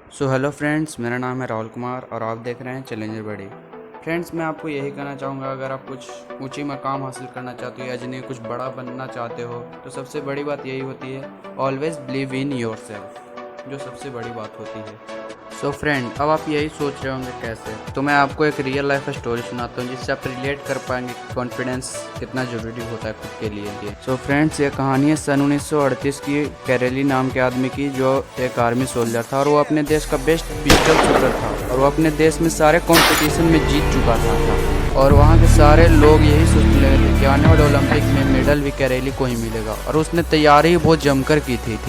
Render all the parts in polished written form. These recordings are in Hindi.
सो हेलो फ्रेंड्स, मेरा नाम है राहुल कुमार और आप देख रहे हैं चैलेंजर बड़ी। फ्रेंड्स, मैं आपको यही कहना चाहूँगा, अगर आप कुछ ऊंची मकाम हासिल करना चाहते हो या जिन्हें कुछ बड़ा बनना चाहते हो तो सबसे बड़ी बात यही होती है, always believe in your self, जो सबसे बड़ी बात होती है। सो फ्रेंड, अब आप यही सोच रहे होंगे कैसे, तो मैं आपको एक रियल लाइफ स्टोरी सुनाता हूँ जिससे आप रिलेट कर पाएंगे कि कॉन्फिडेंस कितना ज़रूरी होता है खुद के लिए। सो फ्रेंड्स, ये कहानी है सन 1938 की, कैरेली नाम के आदमी की, जो एक आर्मी सोल्जर था और वो अपने देश का बेस्ट पिस्टल शूटर था और वो अपने देश में सारे कंपटीशन में जीत चुका था। और वहाँ के सारे लोग यही सोचने लगे थे कि आने वाले ओलंपिक में मेडल भी कैरेली को ही मिलेगा, और उसने तैयारी बहुत जमकर की थी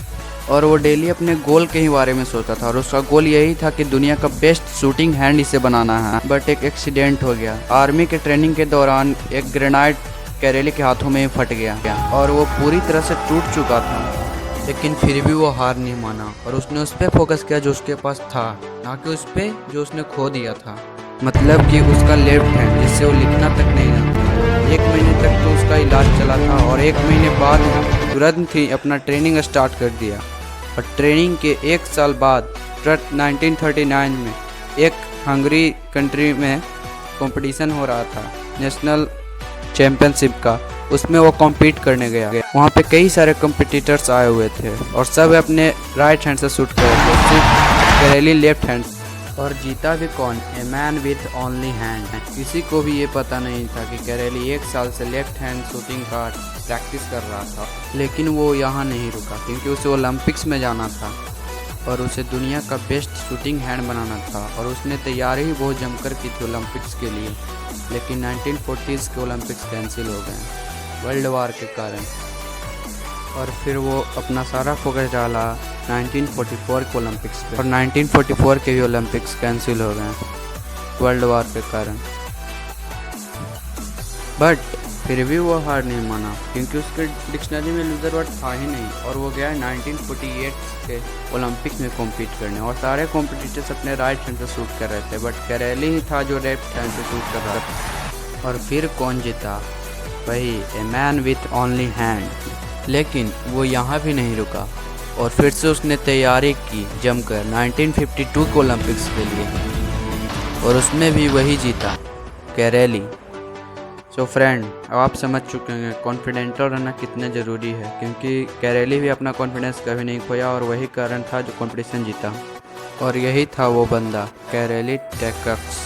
और वो डेली अपने गोल के ही बारे में सोचता था और उसका गोल यही था कि दुनिया का बेस्ट शूटिंग हैंड इसे बनाना है। बट एक एक्सीडेंट हो गया। आर्मी के ट्रेनिंग के दौरान एक ग्रेनाइड कैरेली के हाथों में फट गया और वो पूरी तरह से टूट चुका था, लेकिन फिर भी वो हार नहीं माना और उसने उस पर फोकस किया जो उसके पास था, ना कि उस पर जो उसने खो दिया था। मतलब कि उसका लेफ्ट हैंड, जिससे वो लिखना तक नहीं जानता। 1 महीने तक तो उसका इलाज चला था और 1 महीने बाद तुरंत ही अपना ट्रेनिंग स्टार्ट कर दिया। और ट्रेनिंग के 1 साल बाद 1939 में एक हंगरी कंट्री में कंपटीशन हो रहा था, नेशनल चैम्पियनशिप का। उसमें वो कॉम्पीट करने गया। वहाँ पे कई सारे कॉम्पिटिटर्स आए हुए थे और सब अपने राइट हैंड से शूट कर रहे थे, सिर्फ कैरेली लेफ्ट हैंड। और जीता भी कौन? A man with only hand. किसी को भी ये पता नहीं था कि कैरेली 1 साल से लेफ्ट हैंड शूटिंग का प्रैक्टिस कर रहा था। लेकिन वो यहाँ नहीं रुका, क्योंकि उसे ओलंपिक्स में जाना था और उसे दुनिया का बेस्ट शूटिंग हैंड बनाना था। और उसने तैयारी ही बहुत जमकर की थी ओलंपिक्स के लिए। लेकिन 1940s के ओलंपिक्स कैंसिल हो गए वर्ल्ड वार के कारण। और फिर वो अपना सारा फोकस डाला 1944 के ओलंपिक्स पे, और 1944 के भी ओलंपिक्स कैंसिल हो गए वर्ल्ड वार के कारण। बट फिर भी वो हार नहीं माना, क्योंकि उसके डिक्शनरी में लूज़र वर्ड था ही नहीं। और वो गया 1948 के ओलंपिक्स में कॉम्पीट करने, और सारे कॉम्पिटिटर्स अपने राइट हैंड से शूट कर रहे थे, बट कैरेली ही था जो लेफ्ट हैंड से शूट कर रहा था। और फिर कौन जीता? वही a man with only hand. लेकिन वो यहाँ भी नहीं रुका और फिर से उसने तैयारी की जमकर 1952 के ओलंपिक्स के लिए, और उसमें भी वही जीता, कैरेली। सो फ्रेंड, अब आप समझ चुके हैं कॉन्फिडेंटल रहना कितना ज़रूरी है, क्योंकि कैरेली भी अपना कॉन्फिडेंस कभी नहीं खोया और वही कारण था जो कंपटीशन जीता। और यही था वो बंदा, कैरेली टेकर्स।